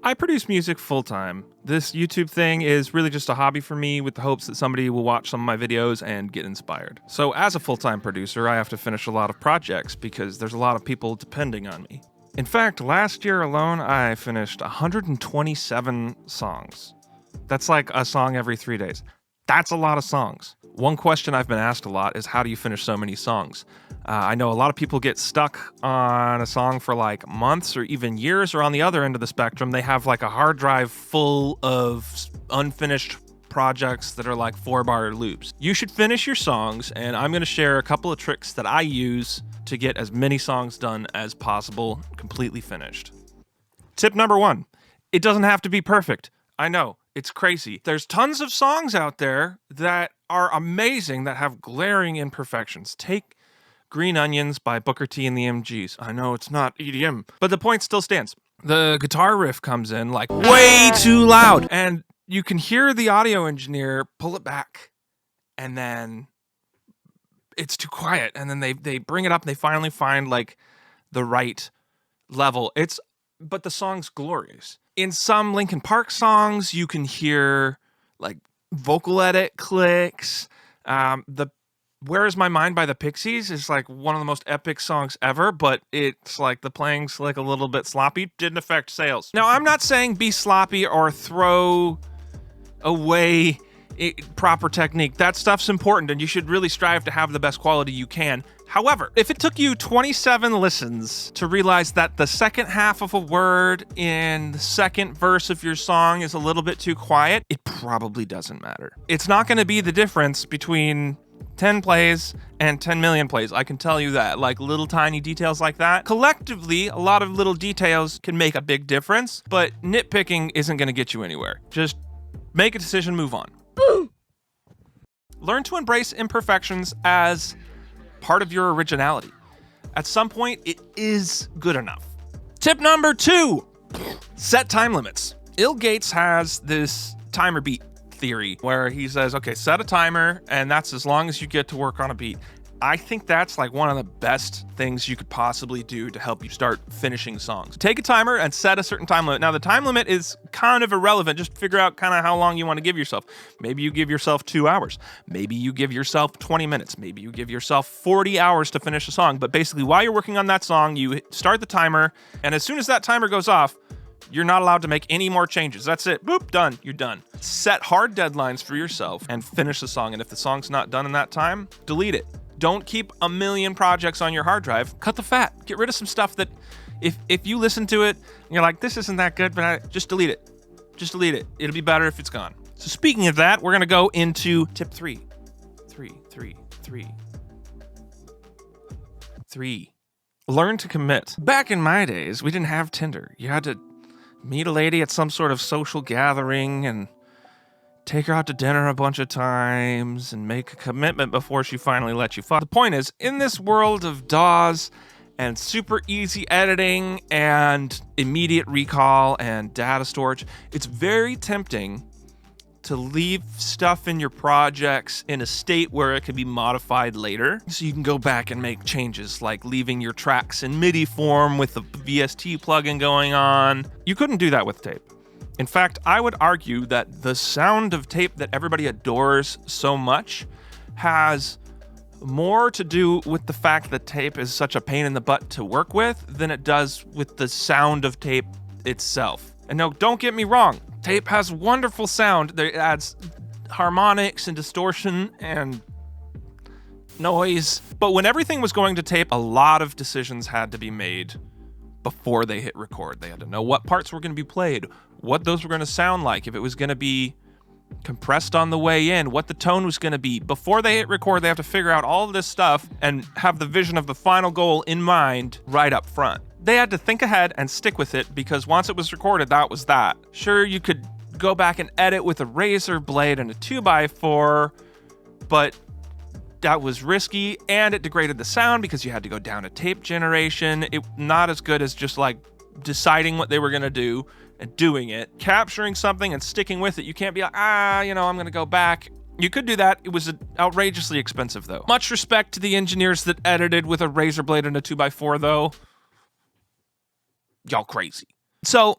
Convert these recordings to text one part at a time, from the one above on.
I produce music full-time. This YouTube thing is really just a hobby for me with the hopes that somebody will watch some of my videos and get inspired. So as a full-time producer, I have to finish a lot of projects because there's a lot of people depending on me. In fact, last year alone, I finished 127 songs. That's like a song every 3 days. That's a lot of songs. One question I've been asked a lot is, how do you finish so many songs? I know a lot of people get stuck on a song for like months or even years, or on the other end of the spectrum, they have like a hard drive full of unfinished projects that are like 4-bar loops. You should finish your songs, and I'm going to share a couple of tricks that I use to get as many songs done as possible, completely finished. Tip number 1, it doesn't have to be perfect. I know, it's crazy. There's tons of songs out there that are amazing that have glaring imperfections. Take Green Onions by Booker T and the MGs. I know it's not EDM, but the point still stands. The guitar riff comes in like way too loud, and you can hear the audio engineer pull it back, and then it's too quiet, and then they bring it up and they finally find like the right level. But the song's glorious. In some Linkin Park songs, you can hear like vocal edit clicks. The Where Is My Mind by the Pixies is like one of the most epic songs ever, but it's like the playing's like a little bit sloppy. Didn't affect sales. Now, I'm not saying be sloppy or throw away proper technique. That stuff's important, and you should really strive to have the best quality you can. However, if it took you 27 listens to realize that the second half of a word in the second verse of your song is a little bit too quiet, it probably doesn't matter. It's not going to be the difference between 10 plays and 10 million plays. I can tell you that. Like little tiny details like that. Collectively, a lot of little details can make a big difference, but nitpicking isn't going to get you anywhere. Just make a decision, move on. Learn to embrace imperfections as part of your originality. At some point, it is good enough. Tip number 2, set time limits. Il Gates has this timer beat theory where he says, okay, set a timer, and that's as long as you get to work on a beat. I think that's like one of the best things you could possibly do to help you start finishing songs. Take a timer and set a certain time limit. Now, the time limit is kind of irrelevant. Just figure out kind of how long you want to give yourself. Maybe you give yourself 2 hours. Maybe you give yourself 20 minutes. Maybe you give yourself 40 hours to finish a song. But basically, while you're working on that song, you start the timer, and as soon as that timer goes off, you're not allowed to make any more changes. That's it. Boop, done. You're done. Set hard deadlines for yourself and finish the song. And if the song's not done in that time, delete it. Don't keep a million projects on your hard drive. Cut the fat. Get rid of some stuff that if you listen to it and you're like, this isn't that good, but just delete it. Just delete it. It'll be better if it's gone. So speaking of that, we're going to go into tip 3. 3. Learn to commit. Back in my days, we didn't have Tinder. You had to meet a lady at some sort of social gathering and take her out to dinner a bunch of times and make a commitment before she finally lets you fuck. The point is, in this world of DAWs and super easy editing and immediate recall and data storage, it's very tempting to leave stuff in your projects in a state where it can be modified later. So you can go back and make changes, like leaving your tracks in MIDI form with the VST plugin going on. You couldn't do that with tape. In fact, I would argue that the sound of tape that everybody adores so much has more to do with the fact that tape is such a pain in the butt to work with than it does with the sound of tape itself. And no, don't get me wrong, tape has wonderful sound. It adds harmonics and distortion and noise. But when everything was going to tape, a lot of decisions had to be made before they hit record. They had to know what parts were going to be played, what those were going to sound like, if it was going to be compressed on the way in, what the tone was going to be. Before they hit record, they have to figure out all of this stuff and have the vision of the final goal in mind right up front. They had to think ahead and stick with it, because once it was recorded, that was that. Sure, you could go back and edit with a razor blade and a 2x4, but that was risky, and it degraded the sound because you had to go down to tape generation. Not as good as just like deciding what they were going to do and doing it. Capturing something and sticking with it. You can't be like, I'm going to go back. You could do that. It was outrageously expensive, though. Much respect to the engineers that edited with a razor blade and a 2x4, though. Y'all crazy. So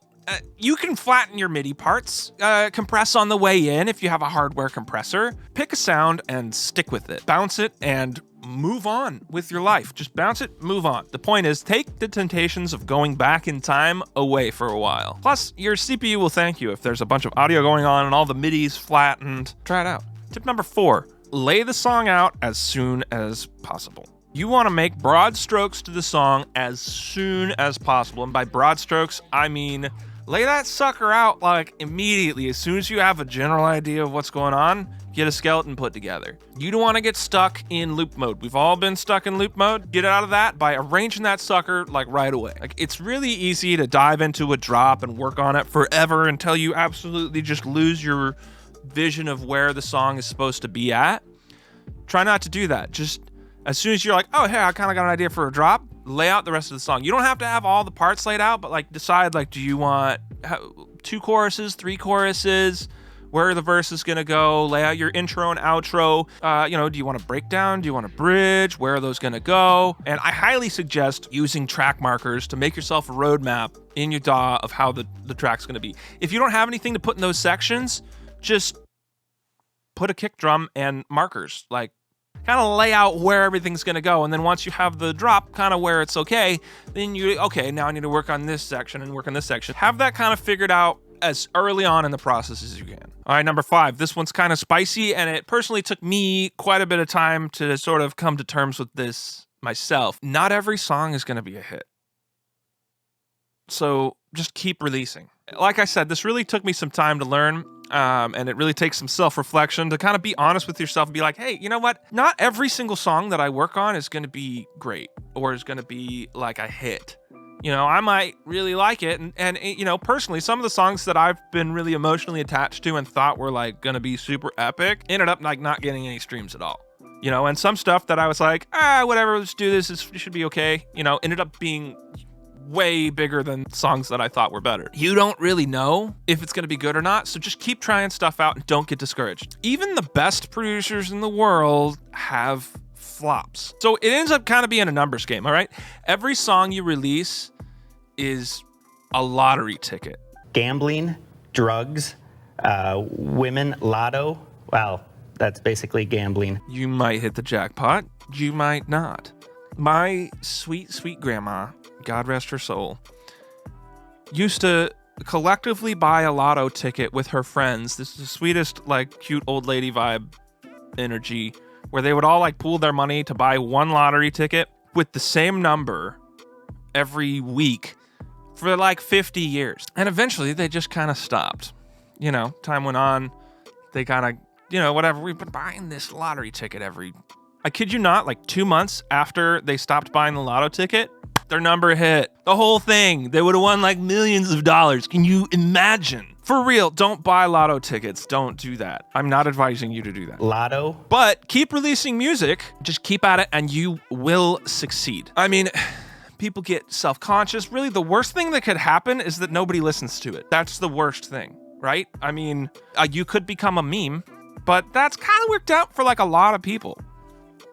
You can flatten your MIDI parts, compress on the way in if you have a hardware compressor. Pick a sound and stick with it. Bounce it and move on with your life. Just bounce it, move on. The point is, take the temptations of going back in time away for a while. Plus, your CPU will thank you if there's a bunch of audio going on and all the MIDI's flattened. Try it out. Tip number 4, lay the song out as soon as possible. You want to make broad strokes to the song as soon as possible. And by broad strokes, I mean lay that sucker out like immediately. As soon as you have a general idea of what's going on, get a skeleton put together. You don't want to get stuck in loop mode. We've all been stuck in loop mode. Get out of that by arranging that sucker like right away. Like, it's really easy to dive into a drop and work on it forever until you absolutely just lose your vision of where the song is supposed to be at. Try not to do that. Just as soon as you're like, oh, hey, I kind of got an idea for a drop, lay out the rest of the song. You don't have to have all the parts laid out, but like decide, like, do you want 2 choruses, 3 choruses? Where the verse is going to go? Lay out your intro and outro. Do you want a breakdown? Do you want a bridge? Where are those going to go? And I highly suggest using track markers to make yourself a roadmap in your DAW of how the track's going to be. If you don't have anything to put in those sections, just put a kick drum and markers. Like, kind of lay out where everything's going to go. And then once you have the drop kind of where it's okay, then now I need to work on this section and work on this section. Have that kind of figured out as early on in the process as you can. All right, number 5. This one's kind of spicy, and it personally took me quite a bit of time to sort of come to terms with this myself. Not every song is going to be a hit. So just keep releasing. Like I said, this really took me some time to learn, and it really takes some self-reflection to kind of be honest with yourself and be like, hey, you know what? Not every single song that I work on is going to be great or is going to be like a hit. I might really like it. And personally, some of the songs that I've been really emotionally attached to and thought were like going to be super epic ended up like not getting any streams at all. And some stuff that I was like, whatever, let's do this. It should be okay. Ended up being way bigger than songs that I thought were better. You don't really know if it's going to be good or not. So just keep trying stuff out and don't get discouraged. Even the best producers in the world have flops. So it ends up kind of being a numbers game, all right? Every song you release is a lottery ticket. Gambling, drugs, women, lotto. Well, that's basically gambling. You might hit the jackpot. You might not. My sweet, sweet grandma, God rest her soul, used to collectively buy a lotto ticket with her friends. This is the sweetest, like, cute old lady vibe energy, where they would all like pool their money to buy one lottery ticket with the same number every week for like 50 years. And eventually they just kind of stopped. Time went on. They kind of, whatever. We've been buying this lottery ticket I kid you not, like 2 months after they stopped buying the lotto ticket, their number hit. The whole thing. They would have won like millions of dollars. Can you imagine? For real, don't buy lotto tickets. Don't do that. I'm not advising you to do that. Lotto? But keep releasing music. Just keep at it and you will succeed. I mean, people get self-conscious. Really, the worst thing that could happen is that nobody listens to it. That's the worst thing, right? I mean, you could become a meme, but that's kind of worked out for like a lot of people.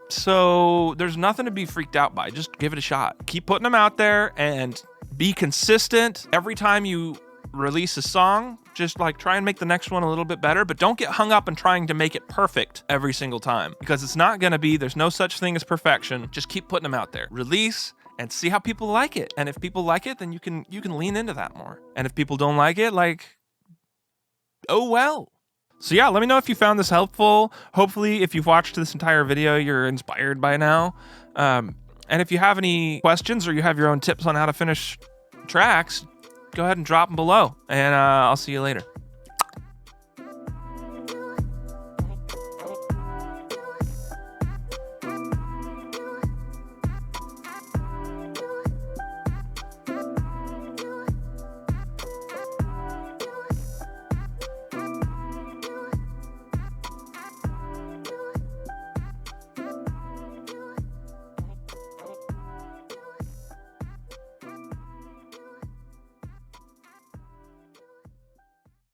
So there's nothing to be freaked out by. Just give it a shot. Keep putting them out there and be consistent. Every time you release a song, just like try and make the next one a little bit better, but don't get hung up in trying to make it perfect every single time, because it's not going to be. There's no such thing as perfection. Just keep putting them out there. Release and see how people like it. And if people like it, then you can lean into that more. And if people don't like it, like, oh well. So yeah, let me know if you found this helpful. Hopefully, if you've watched this entire video, you're inspired by now. And if you have any questions or you have your own tips on how to finish tracks, go ahead and drop them below. And I'll see you later.